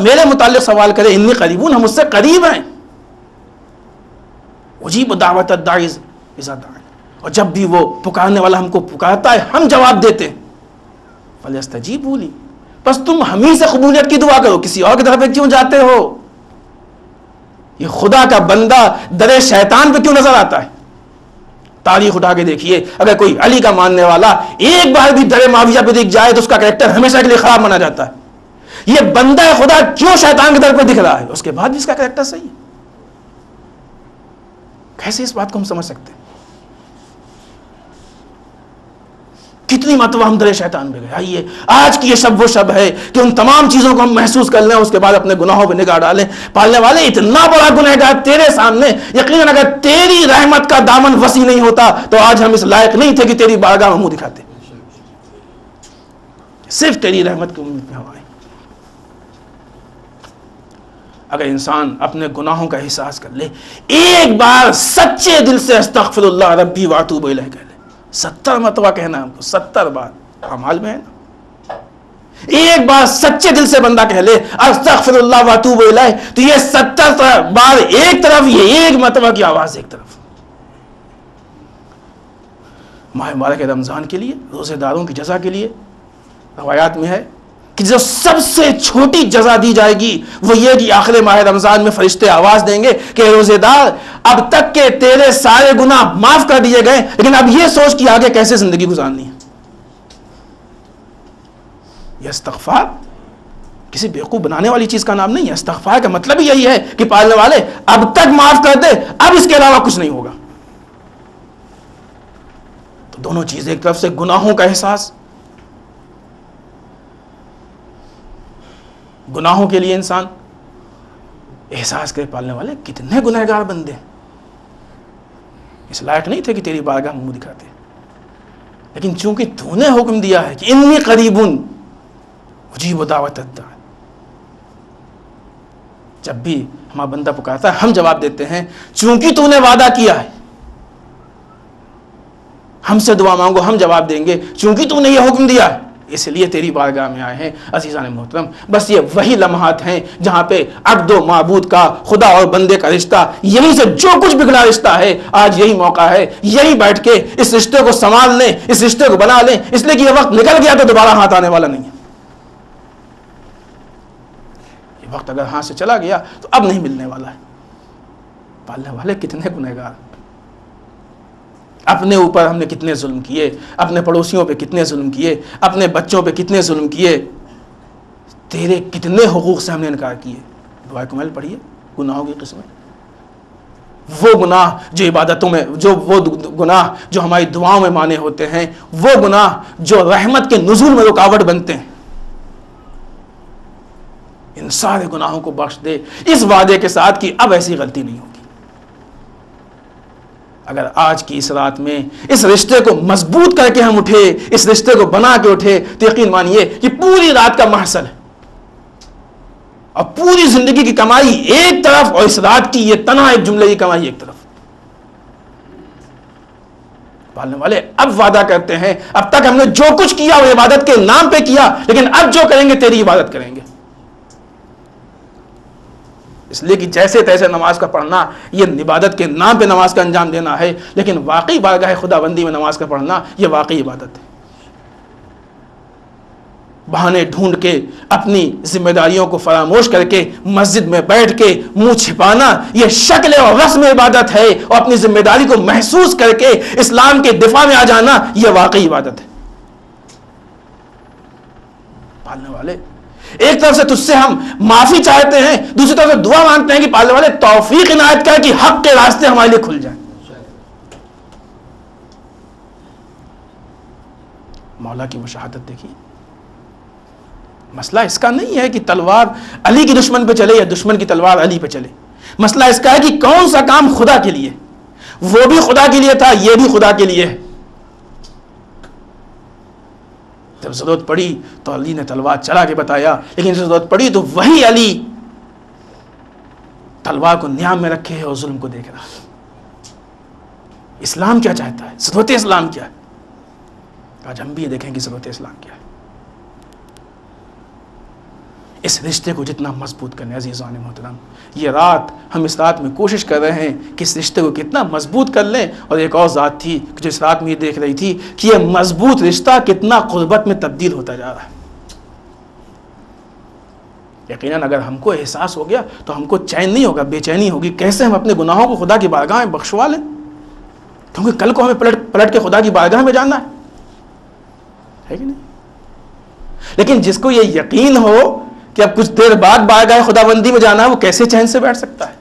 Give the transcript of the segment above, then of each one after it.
میرے متعلق سوال کرے انی قریبون، ہم اس سے قریب ہیں، اجیب دعوت الداعی اذا دعان، اور جب بھی وہ پکارنے والا ہم کو پکارتا ہے ہم جواب دیتے ہیں، فلیستجیبوا لی، بس تم ہم ہی سے قبولیت کی دعا کرو، کسی اور کی طرف کیوں جاتے ہو؟ یہ خدا کا بندہ در شیطان پہ کیوں نظر آتا ہے؟ تاریخ اٹھا کے دیکھیے، اگر کوئی علی کا ماننے والا ایک بار بھی در معاویہ پہ دکھ جائے تو اس کا کریکٹر ہمیشہ کے لیے خراب مانا جاتا ہے۔ یہ بندہ خدا کیوں شیطان کے در پہ دکھ رہا ہے، اس کے بعد بھی اس کا کریکٹر صحیح ہے؟ کیسے اس بات کو ہم سمجھ سکتے ہیں؟ کتنی مرتبہ ہم در شیطان میں گئے۔ آئیے آج کی یہ شب وہ شب ہے کہ ان تمام چیزوں کو ہم محسوس کر لیں، اس کے بعد اپنے گناہوں پہ نگاہ ڈالیں۔ پالنے والے اتنا بڑا گنہگار تیرے سامنے، یقیناً اگر تیری رحمت کا دامن وسیع نہیں ہوتا تو آج ہم اس لائق نہیں تھے کہ تیری بارگاہ میں منہ دکھاتے۔ صرف تیری رحمت کی امید میں ہم آئے۔ اگر انسان اپنے گناہوں کا احساس کر لے، ایک بار سچے دل سے استغفر اللہ ربی واتوب الیہ کہہ لے، 70 مرتبہ کہنا ہم کو، 70 بار اعمال میں ہے نا۔ ایک بار سچے دل سے بندہ کہہ لے استغفر اللہ واتوب الیہ، تو یہ 70 بار ایک طرف، یہ ایک مرتبہ کی آواز ایک طرف۔ ماہ مبارک رمضان کے لیے، روزے داروں کی جزا کے لیے روایات میں ہے کہ جو سب سے چھوٹی جزا دی جائے گی وہ یہ کہ آخر ماہ رمضان میں فرشتے آواز دیں گے کہ روزے دار اب تک کے تیرے سارے گناہ معاف کر دیے گئے، لیکن اب یہ سوچ کہ آگے کیسے زندگی گزارنی ہے۔ یہ استغفار کسی بیوقوف بنانے والی چیز کا نام نہیں ہے۔ استغفار کا مطلب یہی ہے کہ پالنے والے اب تک معاف کر دے، اب اس کے علاوہ کچھ نہیں ہوگا۔ تو دونوں چیزیں، ایک طرف سے گناہوں کا احساس، گناہوں کے لیے انسان احساس کرے پالنے والے کتنے گنہگار بندے ہیں، اس لائق نہیں تھے کہ تیری بارگاہ میں منہ دکھاتے، لیکن چونکہ تو نے حکم دیا ہے کہ انی قریبن اجیب دعوت الداعی، جب بھی ہمارا بندہ پکارتا ہے ہم جواب دیتے ہیں، چونکہ تو نے وعدہ کیا ہے ہم سے دعا مانگو ہم جواب دیں گے، چونکہ تو نے یہ حکم دیا ہے اس لیے تیری بارگاہ میں آئے ہیں۔ عزیزان محترم، بس یہ وہی لمحات ہیں جہاں پہ عبد و معبود کا، خدا اور بندے کا رشتہ، یہیں سے جو کچھ بگڑا رشتہ ہے، آج یہی موقع ہے، یہی بیٹھ کے اس رشتے کو سنبھال لیں، اس رشتے کو بنا لیں، اس لیے کہ یہ وقت نکل گیا تو دوبارہ ہاتھ آنے والا نہیں ہے۔ یہ وقت اگر ہاتھ سے چلا گیا تو اب نہیں ملنے والا ہے۔ پالنے والے کتنے گنہگار، اپنے اوپر ہم نے کتنے ظلم کیے، اپنے پڑوسیوں پہ کتنے ظلم کیے، اپنے بچوں پہ کتنے ظلم کیے، تیرے کتنے حقوق سے ہم نے انکار کیے۔ دعائے کمیل پڑھیے، گناہوں کی قسمیں، وہ گناہ جو عبادتوں میں، وہ گناہ جو ہماری دعاؤں میں مانے ہوتے ہیں، وہ گناہ جو رحمت کے نزول میں رکاوٹ بنتے ہیں، ان سارے گناہوں کو بخش دے اس وعدے کے ساتھ کہ اب ایسی غلطی نہیں ہوگی۔ اگر آج کی اس رات میں اس رشتے کو مضبوط کر کے ہم اٹھے، اس رشتے کو بنا کے اٹھے، تو یقین مانیے کہ پوری رات کا محصل ہے، اور پوری زندگی کی کمائی ایک طرف اور اس رات کی یہ تنہا ایک جملے کی کمائی ایک طرف۔ پالنے والے اب وعدہ کرتے ہیں، اب تک ہم نے جو کچھ کیا وہ عبادت کے نام پہ کیا، لیکن اب جو کریں گے تیری عبادت کریں گے۔ اس لیے کہ جیسے تیسے نماز کا پڑھنا یہ عبادت کے نام پہ نماز کا انجام دینا ہے، لیکن واقعی بارگاہ خدا بندی میں نماز کا پڑھنا یہ واقعی عبادت ہے۔ بہانے ڈھونڈ کے اپنی ذمہ داریوں کو فراموش کر کے مسجد میں بیٹھ کے منہ چھپانا یہ شکل اور رسم عبادت ہے، اور اپنی ذمہ داری کو محسوس کر کے اسلام کے دفاع میں آ جانا یہ واقعی عبادت ہے۔ پالنے والے ایک طرف سے تجھ سے ہم معافی چاہتے ہیں، دوسری طرف سے دعا مانگتے ہیں کہ پالنے والے توفیق عنایت کر کہ حق کے راستے ہمارے لیے کھل جائیں۔ مولا کی مشاہدت دیکھیے، مسئلہ اس کا نہیں ہے کہ تلوار علی کی دشمن پہ چلے یا دشمن کی تلوار علی پہ چلے، مسئلہ اس کا ہے کہ کون سا کام خدا کے لیے، وہ بھی خدا کے لیے تھا، یہ بھی خدا کے لیے ہے۔ جب ضرورت پڑی تو علی نے تلوار چلا کے بتایا، لیکن جب ضرورت پڑی تو وہی علی تلوار کو نیام میں رکھے اور ظلم کو دیکھ رہا۔ اسلام کیا چاہتا ہے، ضرورت اسلام کیا ہے؟ آج ہم بھی یہ دیکھیں کہ ضرورت اسلام کیا ہے۔ اس رشتے کو جتنا مضبوط کرنے. عزیزان محترم، یہ رات ہم اس رات میں کوشش کر رہے ہیں کہ اس رشتے کو کتنا مضبوط کر لیں. اور ایک اور ذات تھی جو اس رات میں یہ دیکھ رہی تھی کہ یہ مضبوط رشتہ کتنا قربت میں تبدیل ہوتا جا رہا ہے. یقیناً اگر ہم کو احساس ہو گیا تو ہم کو چین نہیں ہوگا، بے چینی ہوگی. کیسے ہم اپنے گناہوں کو خدا کی بارگاہ میں بخشوا لیں، کیونکہ کل کو ہمیں پلٹ کے خدا کی بارگاہ میں جانا ہے کہ نہیں. لیکن جس کو یہ یقین ہو کہ اب کچھ دیر بعد بارگاہ خداوندی میں جانا ہے، وہ کیسے چین سے بیٹھ سکتا ہے.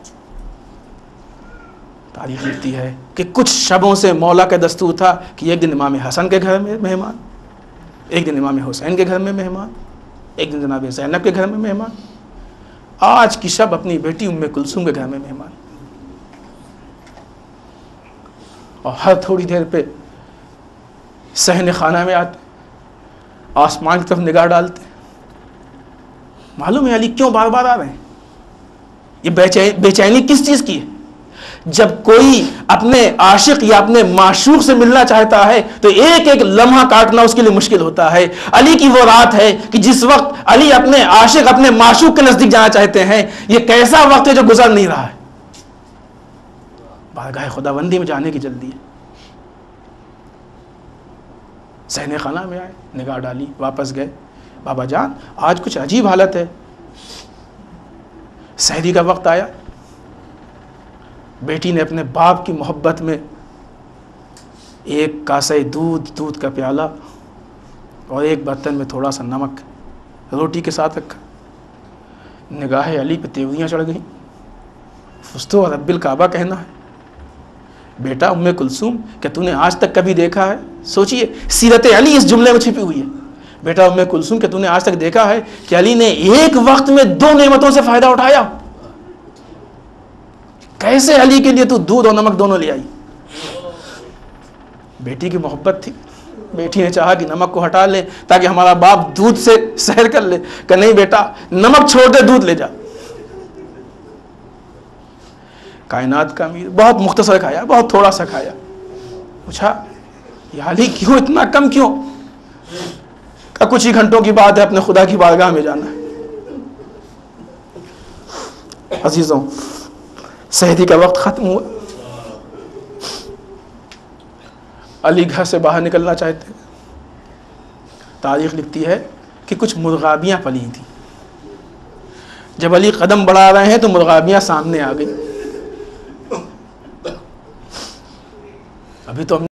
تاریخ لکھتی ہے کہ کچھ شبوں سے مولا کا دستور تھا کہ ایک دن امام حسن کے گھر میں مہمان، ایک دن امام حسین کے گھر میں مہمان، ایک دن جناب زینب کے گھر میں مہمان. آج کی شب اپنی بیٹی ام کلثوم کے گھر میں مہمان. اور ہر تھوڑی دیر پہ صحن خانہ میں آتے، آسمان کی طرف نگاہ ڈالتے. معلوم ہے علی کیوں بار بار آ رہے ہیں؟ یہ بے چینی کس چیز کی ہے؟ جب کوئی اپنے عاشق یا اپنے معشوق سے ملنا چاہتا ہے تو ایک ایک لمحہ کاٹنا اس کے لیے مشکل ہوتا ہے. علی کی وہ رات ہے کہ جس وقت علی اپنے عاشق اپنے معشوق کے نزدیک جانا چاہتے ہیں. یہ کیسا وقت ہے جو گزر نہیں رہا ہے. بارگاہ خداوندی میں جانے کی جلدی ہے. صحن خانہ میں آئے، نگاہ ڈالی، واپس گئے. بابا جان آج کچھ عجیب حالت ہے. سحری کا وقت آیا، بیٹی نے اپنے باپ کی محبت میں ایک کاسے دودھ کا پیالہ اور ایک برتن میں تھوڑا سا نمک روٹی کے ساتھ رکھا. نگاہ علی پہ تیوریاں چڑھ گئیں. فستو اور رب الکعبہ کہنا ہے. بیٹا ام کلثوم کیا تو نے آج تک کبھی دیکھا ہے؟ سوچئے سیرت علی اس جملے میں چھپی ہوئی ہے. بیٹا ام کلثوم کیا تو نے آج تک دیکھا ہے کہ علی نے ایک وقت میں 2 نعمتوں سے فائدہ اٹھایا؟ کیسے علی کے لیے تو دودھ اور نمک دونوں لے آئی؟ بیٹی کی محبت تھی. بیٹی نے چاہا کہ نمک کو ہٹا لے تاکہ ہمارا باپ دودھ سے سحر کر لے. کہ نہیں بیٹا نمک چھوڑ دے، دودھ لے جا. کائنات کا امیر بہت مختصر کھایا، بہت تھوڑا سا کھایا. پوچھا یہ علی کیوں اتنا کم کیوں؟ کہ کچھ ہی گھنٹوں کی بات ہے، اپنے خدا کی بارگاہ میں جانا ہے. عزیزوں سحری کا وقت ختم ہوا. علی گھر سے باہر نکلنا چاہتے. تاریخ لکھتی ہے کہ کچھ مرغابیاں پلی تھیں. جب علی قدم بڑھا رہے ہیں تو مرغابیاں سامنے آ گئی. ابھی تو ہم